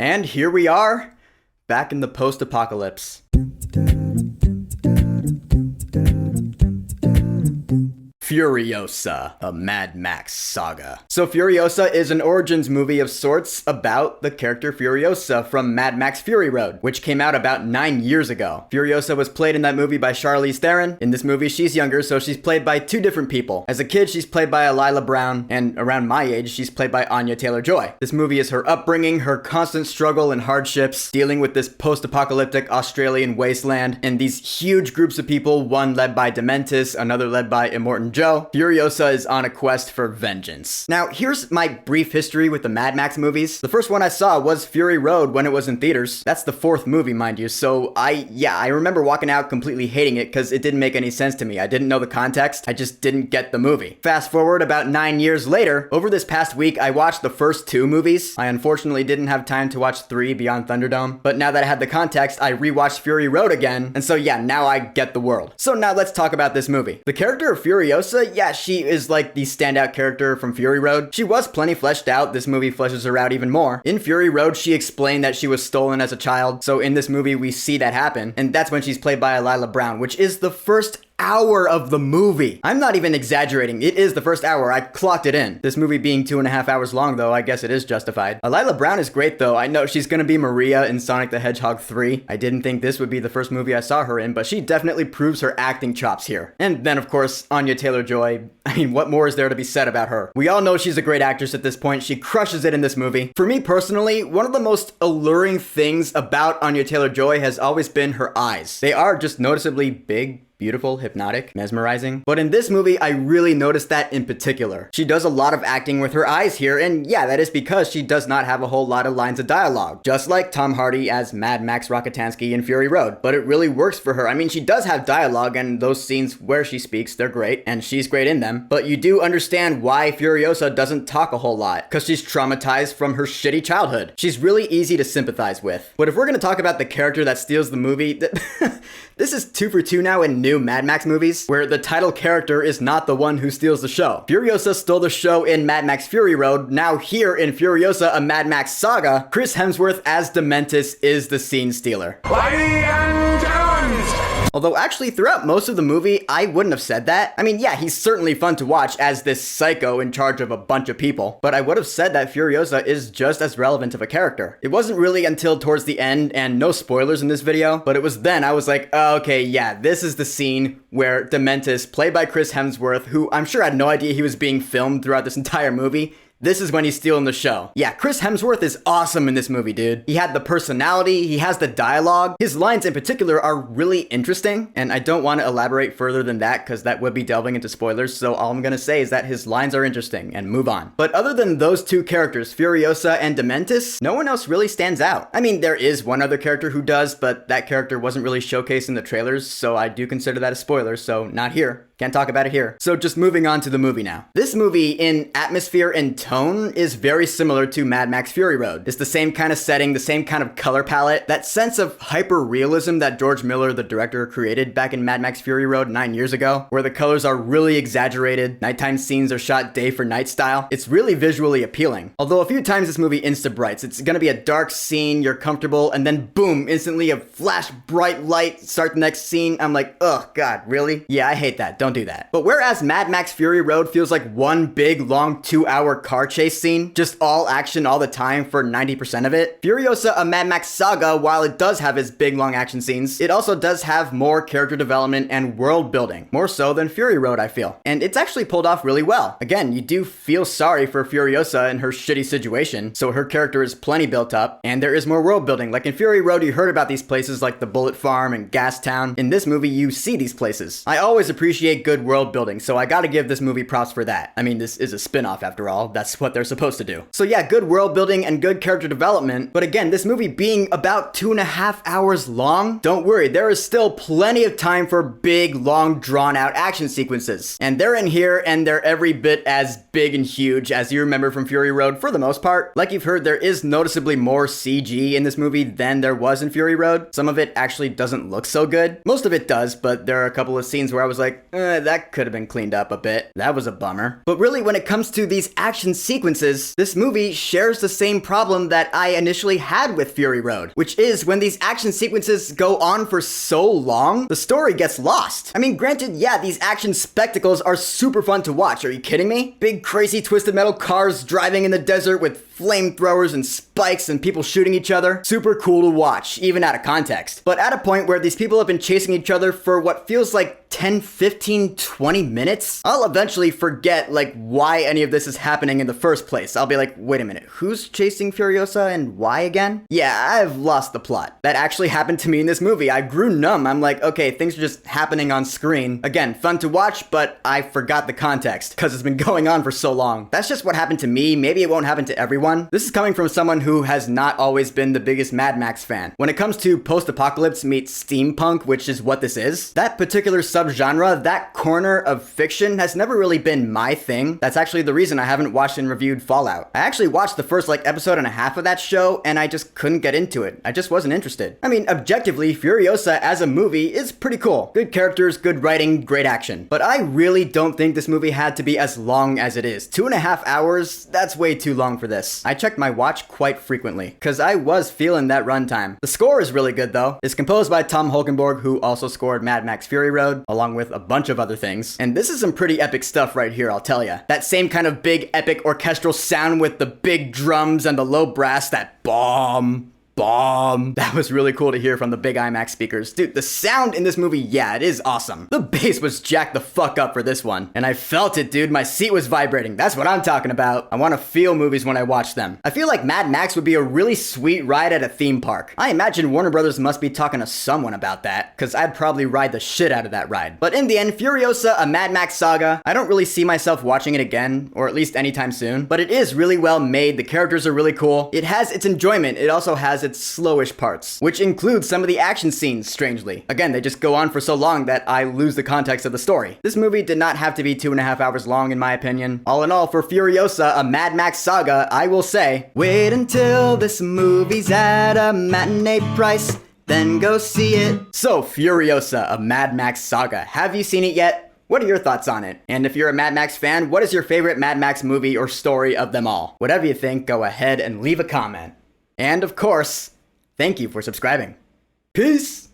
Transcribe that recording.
And here we are, back in the post-apocalypse. Furiosa, a Mad Max saga. So Furiosa is an origins movie of sorts about the character Furiosa from Mad Max Fury Road, which came out about 9 years ago. Furiosa was played in that movie by Charlize Theron. In this movie, she's younger, so she's played by two different people. As a kid, she's played by Lila Brown, and around my age, she's played by Anya Taylor-Joy. This movie is her upbringing, her constant struggle and hardships, dealing with this post-apocalyptic Australian wasteland, and these huge groups of people, one led by Dementis, another led by Immortan Joe. Furiosa is on a quest for vengeance. Now, here's my brief history with the Mad Max movies. The first one I saw was Fury Road when it was in theaters. That's the fourth movie, mind you, so I remember walking out completely hating it because it didn't make any sense to me. I didn't know the context. I just didn't get the movie. Fast forward about 9 years later, over this past week, I watched the first two movies. I unfortunately didn't have time to watch 3 Beyond Thunderdome, but now that I had the context, I rewatched Fury Road again, and so yeah, now I get the world. So now let's talk about this movie. The character of Furiosa, yeah, she is like the standout character from Fury Road. She was plenty fleshed out. This movie fleshes her out even more. In Fury Road, she explained that she was stolen as a child, so in this movie, we see that happen, and that's when she's played by Lila Brown, which is the first hour of the movie. I'm not even exaggerating. It is the first hour. I clocked it in. This movie being 2.5 hours long, though, I guess it is justified. Lila Brown is great, though. I know she's gonna be Maria in Sonic the Hedgehog 3. I didn't think this would be the first movie I saw her in, but she definitely proves her acting chops here. And then, of course, Anya Taylor-Joy. I mean, what more is there to be said about her? We all know she's a great actress at this point. She crushes it in this movie. For me personally, one of the most alluring things about Anya Taylor-Joy has always been her eyes. They are just noticeably big, beautiful, hypnotic, mesmerizing. But in this movie, I really noticed that in particular. She does a lot of acting with her eyes here, and yeah, that is because she does not have a whole lot of lines of dialogue, just like Tom Hardy as Mad Max Rockatansky in Fury Road. But it really works for her. I mean, she does have dialogue, and those scenes where she speaks, they're great, and she's great in them. But you do understand why Furiosa doesn't talk a whole lot, because she's traumatized from her shitty childhood. She's really easy to sympathize with. But if we're gonna talk about the character that steals the movie, this is 2 for 2 now in new Mad Max movies, where the title character is not the one who steals the show. Furiosa stole the show in Mad Max Fury Road. Now here in Furiosa, a Mad Max saga, Chris Hemsworth as Dementis is the scene stealer. Although actually throughout most of the movie, I wouldn't have said that. I mean, yeah, he's certainly fun to watch as this psycho in charge of a bunch of people, but I would have said that Furiosa is just as relevant of a character. It wasn't really until towards the end, and no spoilers in this video, but it was then I was like, oh, okay, yeah, this is the scene where Dementis, played by Chris Hemsworth, who I'm sure had no idea he was being filmed throughout this entire movie, this is when he's stealing the show. Yeah, Chris Hemsworth is awesome in this movie, dude. He had the personality, he has the dialogue. His lines in particular are really interesting, and I don't want to elaborate further than that because that would be delving into spoilers, so all I'm gonna say is that his lines are interesting, and move on. But other than those two characters, Furiosa and Dementis, no one else really stands out. I mean, there is one other character who does, but that character wasn't really showcased in the trailers, so I do consider that a spoiler, so not here. Can't talk about it here. So just moving on to the movie now. This movie, in atmosphere and tone, is very similar to Mad Max Fury Road. It's the same kind of setting, the same kind of color palette, that sense of hyper-realism that George Miller, the director, created back in Mad Max Fury Road 9 years ago, where the colors are really exaggerated, nighttime scenes are shot day for night style. It's really visually appealing. Although a few times this movie insta-brights. It's gonna be a dark scene, you're comfortable, and then boom, instantly a flash bright light, start the next scene. I'm like, oh god, really? Yeah, I hate that. Don't do that. But whereas Mad Max Fury Road feels like one big long 2-hour car chase scene, just all action all the time for 90% of it, Furiosa, a Mad Max saga, while it does have its big long action scenes, it also does have more character development and world building, more so than Fury Road, I feel. And it's actually pulled off really well. Again, you do feel sorry for Furiosa and her shitty situation, so her character is plenty built up, and there is more world building. Like in Fury Road, you heard about these places like the Bullet Farm and Gas Town. In this movie, you see these places. I always appreciate good world building, so I gotta give this movie props for that. I mean, this is a spin-off after all. That's what they're supposed to do. So yeah, good world building and good character development, but again, this movie being about 2.5 hours long, don't worry, there is still plenty of time for big, long, drawn-out action sequences. And they're in here, and they're every bit as big and huge as you remember from Fury Road for the most part. Like you've heard, there is noticeably more CG in this movie than there was in Fury Road. Some of it actually doesn't look so good. Most of it does, but there are a couple of scenes where I was like, that could have been cleaned up a bit. That was a bummer. But really, when it comes to these action sequences, this movie shares the same problem that I initially had with Fury Road, which is when these action sequences go on for so long, the story gets lost. I mean, granted, yeah, these action spectacles are super fun to watch. Are you kidding me? Big, crazy, twisted metal cars driving in the desert with flamethrowers and spikes and people shooting each other. Super cool to watch, even out of context. But at a point where these people have been chasing each other for what feels like 10, 15, 20 minutes, I'll eventually forget, like, why any of this is happening in the first place. I'll be like, wait a minute, who's chasing Furiosa and why again? Yeah, I've lost the plot. That actually happened to me in this movie. I grew numb. I'm like, okay, things are just happening on screen. Again, fun to watch, but I forgot the context because it's been going on for so long. That's just what happened to me. Maybe it won't happen to everyone. This is coming from someone who has not always been the biggest Mad Max fan. When it comes to post-apocalypse meets steampunk, which is what this is, that particular subgenre, that corner of fiction has never really been my thing. That's actually the reason I haven't watched and reviewed Fallout. I actually watched the first episode and a half of that show and I just couldn't get into it. I just wasn't interested. I mean, objectively, Furiosa as a movie is pretty cool. Good characters, good writing, great action. But I really don't think this movie had to be as long as it is. 2.5 hours, that's way too long for this. I checked my watch quite frequently because I was feeling that runtime. The score is really good though. It's composed by Tom Holkenborg, who also scored Mad Max Fury Road, along with a bunch of other things. And this is some pretty epic stuff right here, I'll tell ya. That same kind of big epic orchestral sound with the big drums and the low brass, that bomb. That was really cool to hear from the big IMAX speakers. Dude, the sound in this movie, yeah, it is awesome. The bass was jacked the fuck up for this one. And I felt it, dude. My seat was vibrating. That's what I'm talking about. I want to feel movies when I watch them. I feel like Mad Max would be a really sweet ride at a theme park. I imagine Warner Brothers must be talking to someone about that, because I'd probably ride the shit out of that ride. But in the end, Furiosa, a Mad Max saga, I don't really see myself watching it again, or at least anytime soon. But it is really well made. The characters are really cool. It has its enjoyment. It also has its slowish parts, which includes some of the action scenes, strangely. Again, they just go on for so long that I lose the context of the story. This movie did not have to be 2.5 hours long, in my opinion. All in all, for Furiosa, a Mad Max saga, I will say, wait until this movie's at a matinee price, then go see it. So, Furiosa, a Mad Max saga. Have you seen it yet? What are your thoughts on it? And if you're a Mad Max fan, what is your favorite Mad Max movie or story of them all? Whatever you think, go ahead and leave a comment. And of course, thank you for subscribing. Peace!